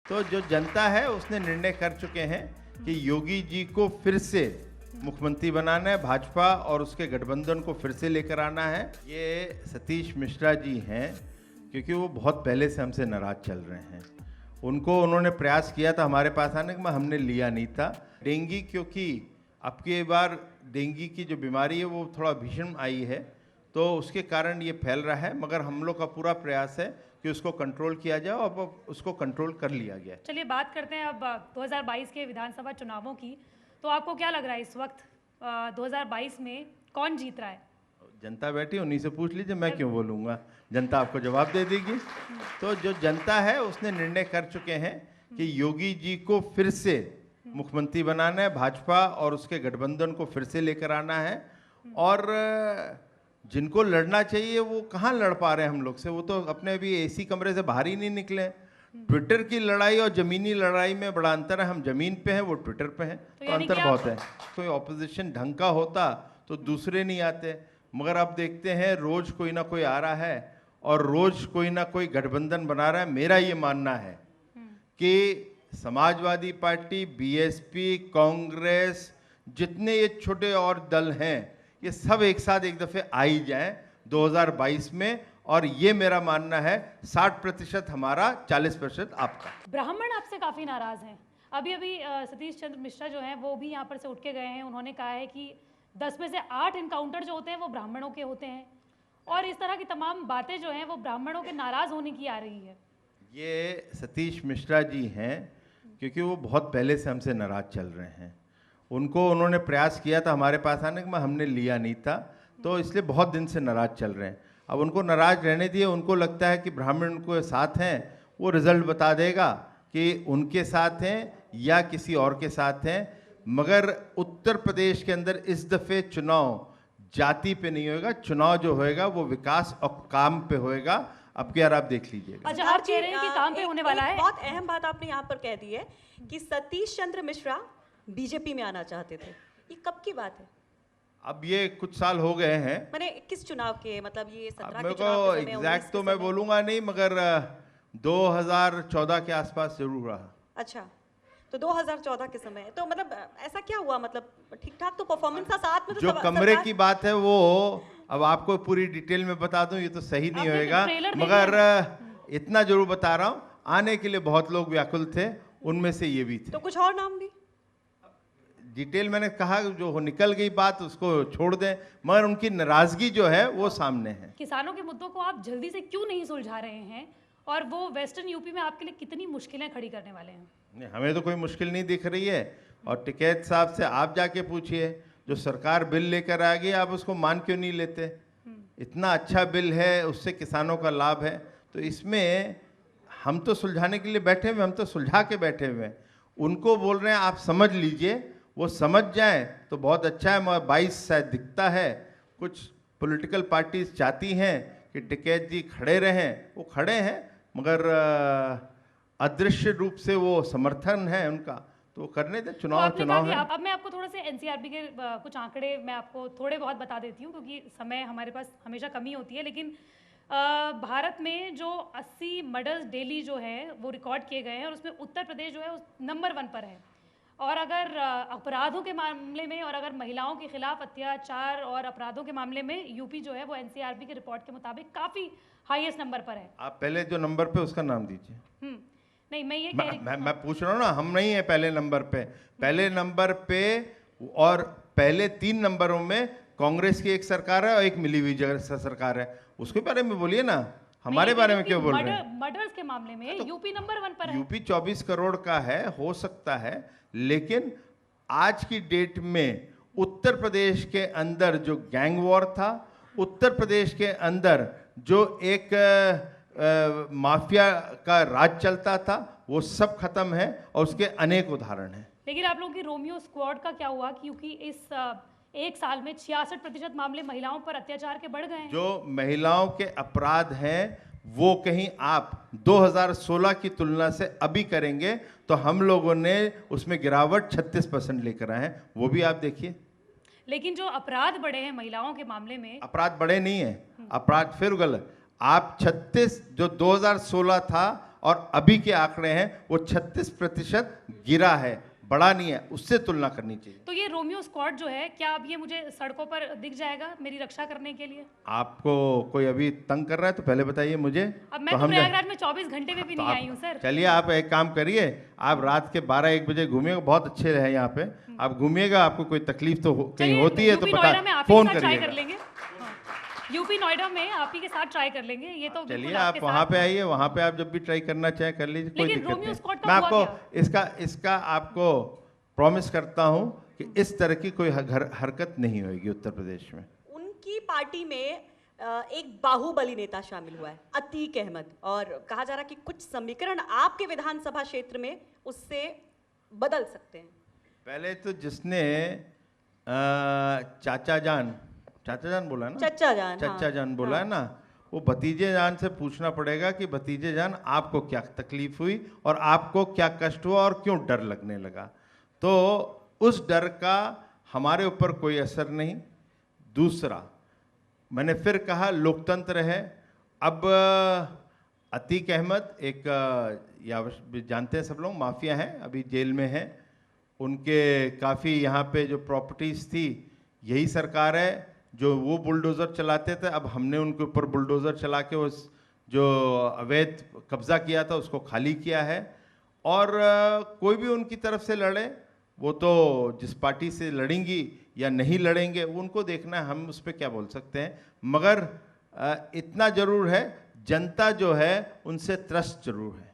तो जो जनता है उसने निर्णय कर चुके हैं कि योगी जी को फिर से मुख्यमंत्री बनाना है, भाजपा और उसके गठबंधन को फिर से लेकर आना है। ये सतीश मिश्रा जी हैं, क्योंकि वो बहुत पहले से हमसे नाराज चल रहे हैं। उन्होंने प्रयास किया था हमारे पास आने का, हमने लिया नहीं था। डेंगू, क्योंकि अब की बार डेंगू की जो बीमारी है वो थोड़ा भीषण आई है, तो उसके कारण ये फैल रहा है, मगर हम लोग का पूरा प्रयास है कि उसको कंट्रोल किया जाए और अब उसको कंट्रोल कर लिया गया। चलिए बात करते हैं अब 2022 के विधानसभा चुनावों की। तो आपको क्या लग रहा है इस वक्त 2022 में कौन जीत रहा है? जनता बैठी, उन्हीं से पूछ लीजिए, मैं क्यों बोलूँगा, जनता आपको जवाब दे देगी। तो जो जनता है उसने निर्णय कर चुके हैं कि योगी जी को फिर से मुख्यमंत्री बनाना है, भाजपा और उसके गठबंधन को फिर से लेकर आना है। और जिनको लड़ना चाहिए वो कहाँ लड़ पा रहे हैं हम लोग से, वो तो अपने अभी एसी कमरे से बाहर ही नहीं निकले। ट्विटर की लड़ाई और जमीनी लड़ाई में बड़ा अंतर है, हम जमीन पे हैं, वो ट्विटर पे हैं, तो अंतर बहुत है। कोई ऑपोजिशन ढंग का होता तो दूसरे नहीं आते, मगर अब देखते हैं रोज कोई ना कोई आ रहा है और रोज कोई ना कोई गठबंधन बना रहा है। मेरा ये मानना है कि समाजवादी पार्टी, बीएसपी, कांग्रेस, जितने ये छोटे और दल हैं, ये सब एक साथ एक दफे आ ही जाएं 2022 में, और ये मेरा मानना है 60% हमारा, 40% आपका। ब्राह्मण आपसे काफी नाराज हैं। अभी सतीश चंद्र मिश्रा जो हैं वो भी यहाँ पर से उठ के गए हैं। उन्होंने कहा है कि 10 में से 8 इनकाउंटर जो होते हैं वो ब्राह्मणों के होते हैं, और इस तरह की तमाम बातें जो हैं वो ब्राह्मणों के नाराज होने की आ रही है। ये सतीश मिश्रा जी हैं, क्योंकि वो बहुत पहले से हमसे नाराज चल रहे हैं। उन्होंने प्रयास किया था हमारे पास आने का, हमने लिया नहीं था, तो इसलिए बहुत दिन से नाराज चल रहे हैं। अब उनको नाराज रहने दिए। उनको लगता है कि ब्राह्मण उनके साथ हैं, वो रिजल्ट बता देगा कि उनके साथ हैं या किसी और के साथ हैं। मगर उत्तर प्रदेश के अंदर इस दफे चुनाव जाति पे नहीं होएगा, चुनाव जो होएगा वो विकास और काम पे होएगा। अब क्या आप देख लीजिएगा। अच्छा, आप कह रहे हैं कि काम पे होने वाला है। बहुत अहम बात आपने यहाँ पर कह दी है कि सतीश चंद्र मिश्रा बीजेपी में आना चाहते थे। ये कब की बात है? अब ये कुछ साल हो गए हैं। मैंने किस चुनाव के, मतलब ये 17 मेरे के चुनाव को के समय, एग्जैक्ट तो मैं बोलूंगा नहीं, मगर 2014 के आसपास जरूर रहा। अच्छा, तो 2014 के समय, तो मतलब ऐसा क्या हुआ, मतलब ठीक ठाक तो परफॉर्मेंस था साथ में? तो जो कमरे की बात है वो अब आपको पूरी डिटेल में बता दूं, ये तो सही नहीं होएगा, मगर इतना जरूर बता रहा हूं, आने के लिए बहुत लोग व्याकुल थे, उनमें से ये भी थे। तो कुछ और नाम भी डिटेल मैंने कहा, जो निकल गई बात उसको छोड़ दें, मगर उनकी नाराजगी जो है वो सामने है। किसानों के मुद्दों को आप जल्दी से क्यों नहीं सुलझा रहे हैं, और वो वेस्टर्न यूपी में आपके लिए कितनी मुश्किलें खड़ी करने वाले हैं? नहीं, हमें तो कोई मुश्किल नहीं दिख रही है। और टिकैत साहब से आप जाके पूछिए, जो सरकार बिल लेकर आ गई, आप उसको मान क्यों नहीं लेते? इतना अच्छा बिल है, उससे किसानों का लाभ है, तो इसमें हम तो सुलझाने के लिए बैठे हुए, हम तो सुलझा के बैठे हुए हैं। उनको बोल रहे हैं आप समझ लीजिए, वो समझ जाएं तो बहुत अच्छा है। 22 शायद दिखता है, कुछ पॉलिटिकल पार्टीज चाहती हैं कि टिकैत जी खड़े रहें, वो खड़े हैं, मगर अदृश्य रूप से वो समर्थन है उनका, तो करने दे, चुनाव है। अब मैं आपको थोड़ा से एनसीआरबी के कुछ आंकड़े मैं आपको थोड़े बहुत बता देती हूँ, क्योंकि समय हमारे पास हमेशा कमी होती है। लेकिन भारत में जो 80 मर्डर्स डेली जो है वो रिकॉर्ड किए गए हैं, और उसमें उत्तर प्रदेश जो है उस नंबर 1 पर है। और अगर अपराधों के मामले में, और अगर महिलाओं के खिलाफ अत्याचार और अपराधों के मामले में, यूपी जो है वो एनसीआरबी के रिपोर्ट के मुताबिक काफी हाईएस्ट नंबर पर है। आप पहले जो नंबर पे उसका नाम दीजिए। नहीं, मैं ये मैं पूछ रहा हूँ ना, हम नहीं है पहले नंबर पे। पहले नंबर पे और पहले 3 नंबरों में कांग्रेस की एक सरकार है और एक मिली हुई सरकार है, उसके बारे में बोलिए ना, हमारे बारे में क्यों बोल रहे हैं? मर्डर्स के मामले में तो यूपी नंबर 1 पर है। यूपी 24 करोड़ का है, हो सकता है, लेकिन आज की डेट में उत्तर प्रदेश के अंदर जो गैंग वॉर था, उत्तर प्रदेश के अंदर जो एक माफिया का राज चलता था, वो सब खत्म है, और उसके अनेक उदाहरण हैं। लेकिन आप लोगों की रोमियो स्क्वाड का क्या हुआ? क्योंकि इस एक साल में 66% मामले महिलाओं पर अत्याचार के बढ़ गए हैं। जो महिलाओं के अपराध हैं वो कहीं आप 2016 की तुलना से अभी करेंगे तो हम लोगों ने उसमें गिरावट 36% लेकर आए हैं, वो भी आप देखिए। लेकिन जो अपराध बढ़े हैं महिलाओं के मामले में, अपराध बढ़े नहीं है, अपराध फिर गलत। आप 36 जो 2016 था और अभी के आंकड़े हैं वो 36% गिरा है, बड़ा नहीं है, उससे तुलना करनी चाहिए। तो ये रोमियो स्क्वाड जो है, क्या अब ये मुझे सड़कों पर दिख जाएगा मेरी रक्षा करने के लिए? आपको कोई अभी तंग कर रहा है तो पहले बताइए मुझे। अब मैं तो प्रयागराज में 24 घंटे में भी नहीं आई हूँ सर। चलिए आप एक काम करिए, आप रात के 12-1 बजे घूमिएगा, बहुत अच्छे है यहाँ पे, आप घूमिएगा, आपको कोई तकलीफ तो कहीं होती है तो यूपी बता, नोएडा में आप ही फोन के साथ ट्राई कर करिएगा। लेंगे। यूपी नोएडा में आप ही के साथ ट्राई कर लेंगे, ये तो चलिए बिल्कुल आप आपके वहाँ साथ। पे आइए, वहाँ पे आप जब भी ट्राई करना चाहें कर लीजिए, कोई लेकिन दिक्कत रोमियो नहीं। स्क्वाड का मैं हुआ आपको क्या? इसका आपको प्रॉमिस करता हूँ कि इस तरह की कोई हरकत नहीं होगी उत्तर प्रदेश में। उनकी पार्टी में एक बाहुबली नेता शामिल हुआ है, अतीक अहमद, और कहा जा रहा है कि कुछ समीकरण आपके विधानसभा क्षेत्र में उससे बदल सकते हैं। पहले तो जिसने चाचा जान बोला ना, चच्चा जान, चच्चा हाँ, जान बोला है ना, वो भतीजे जान से पूछना पड़ेगा कि भतीजे जान आपको क्या तकलीफ हुई और आपको क्या कष्ट हुआ और क्यों डर लगने लगा। तो उस डर का हमारे ऊपर कोई असर नहीं। दूसरा, मैंने फिर कहा लोकतंत्र है। अब अतीक अहमद एक या जानते हैं सब लोग, माफिया हैं, अभी जेल में हैं। उनके काफ़ी यहाँ पे जो प्रॉपर्टीज़ थी, यही सरकार है जो वो बुलडोज़र चलाते थे, अब हमने उनके ऊपर बुलडोज़र चला के उस जो अवैध कब्ज़ा किया था उसको खाली किया है। और कोई भी उनकी तरफ से लड़े, वो तो जिस पार्टी से लड़ेंगी या नहीं लड़ेंगे उनको देखना है, हम उस पर क्या बोल सकते हैं। मगर इतना ज़रूर है, जनता जो है उनसे त्रस्त जरूर है।